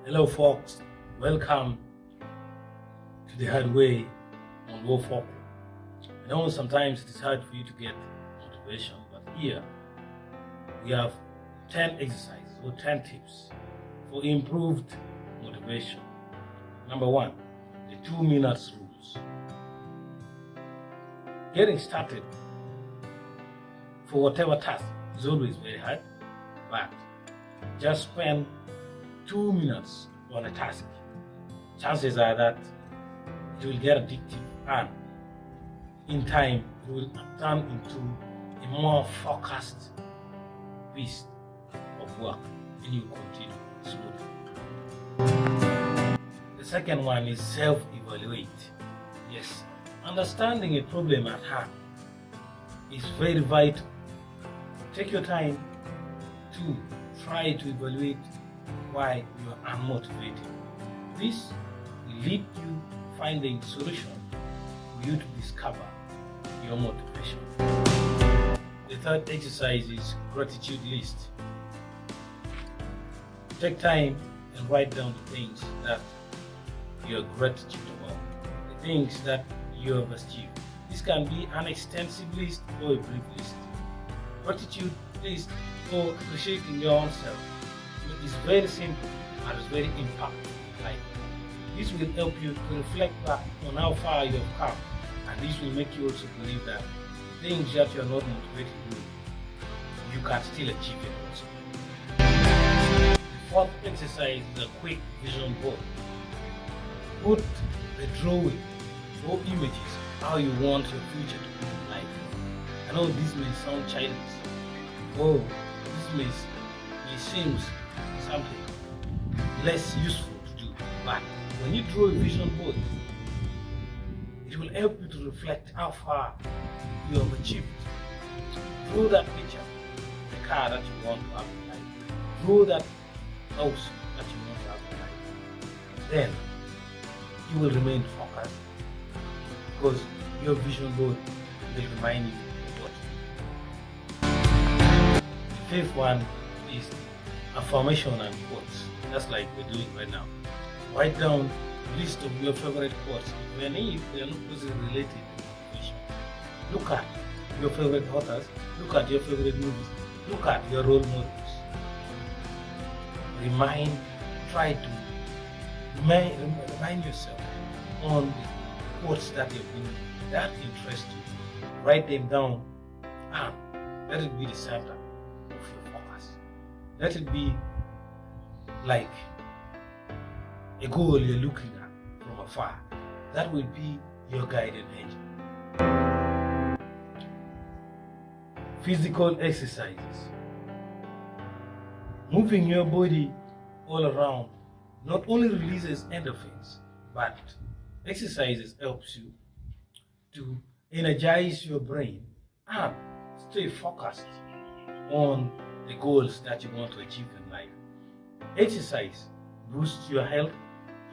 Hello folks, welcome to the hard way on low folklore. I know sometimes it is hard for you to get motivation, but here we have 10 exercises or 10 tips for improved motivation. Number one, the 2 minutes rules. Getting started for whatever task is always very hard, but just spend 2 minutes on a task. Chances are that it will get addictive and in time it will turn into a more focused piece of work and you continue smoothly. The second one is self-evaluate. Yes, understanding a problem at hand is very vital. Take your time to try to evaluate why you are unmotivated. This will lead you finding solution for you to discover your motivation. The third exercise is gratitude list. Take time and write down the things that you are gratitude about, the things that you have achieved. This can be an extensive list or a brief list. Gratitude list for appreciating your own self. It is very simple and it's very impactful in life. This will help you to reflect back on how far you have come, and this will make you also believe that the things that you are not motivated to do, you can still achieve it also. The fourth exercise is a quick vision board. Put the drawing or images how you want your future to be in life. I know this may sound childish. Oh, this may seem something less useful to do, but when you draw a vision board, it will help you to reflect how far you have achieved. Draw that picture, the car that you want to have in life. Draw that house that you want to have in life. Then you will remain focused because your vision board will remind you of what you do. The fifth one is affirmation and quotes, just like we're doing right now. Write down a list of your favorite quotes, even if they are not closely related to motivation. Look at your favorite authors, look at your favorite movies, look at your role models. Try to remind yourself on the quotes that interest you. Write them down and let it be the center of your focus. Let it be like a goal you're looking at from afar. That will be your guiding angel. Physical exercises. Moving your body all around not only releases endorphins, but exercises helps you to energize your brain and stay focused on the goals that you want to achieve in life. Exercise boosts your health,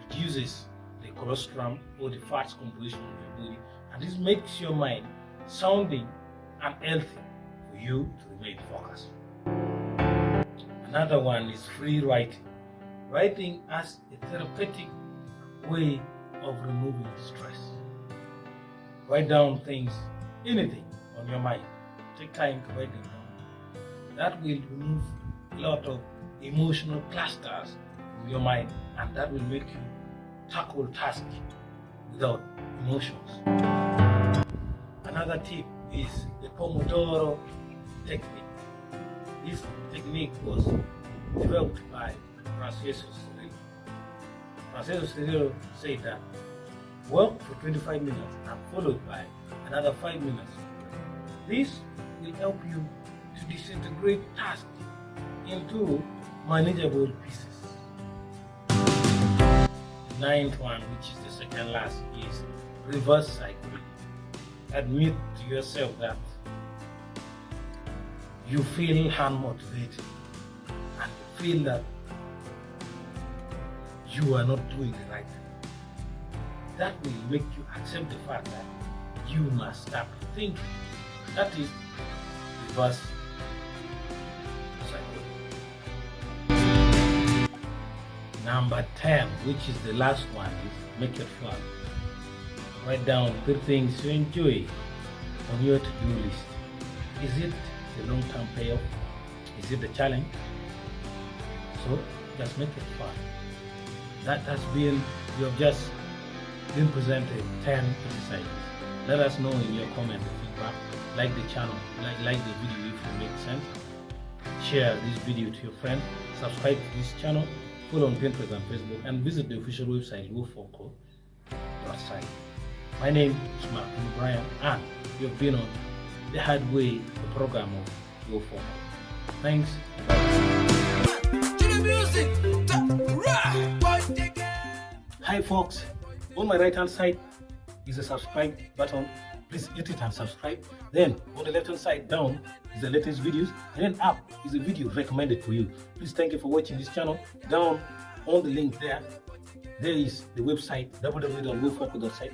reduces the cholesterol or the fat composition of your body, and this makes your mind sounding and healthy for you to remain focused. Another one is free writing. Writing as a therapeutic way of removing stress. Write down things, anything on your mind. Take time to write them down. That will remove a lot of emotional clusters from your mind, and that will make you tackle tasks without emotions. Another tip is the Pomodoro technique. This technique was developed by Francesco Cirillo. Francesco Cirillo said that work for 25 minutes and followed by another 5 minutes. This will help you to disintegrate tasks into manageable pieces. The ninth one, which is the second last, is reverse psychology. Admit to yourself that you feel unmotivated and you feel that you are not doing the right thing. That will make you accept the fact that you must start thinking. That is reverse psychology. Number 10, which is the last one, is make it fun. Write down 3 things you enjoy on your to-do list. Is it the long-term payoff? Is it the challenge? So just make it fun. That has been, you have just been presented 10 exercises. Let us know in your comment and feedback. Like the channel, like the video if it makes sense. Share this video to your friend. Subscribe to this channel. Follow on Pinterest and Facebook, and visit the official website 𝕂𝕉𝕗.site. My name is 𝕂𝕉𝕗, and you've been on The Hard Way, the program of 𝕂𝕉𝕗. Thanks. Hi folks, on my right hand side is a subscribe button. Please hit it and subscribe. Then on the left hand side down is the latest videos, and then up is a video recommended for you. Please thank you for watching this channel. Down on the link there is the website www.𝕂𝕉𝕗.site.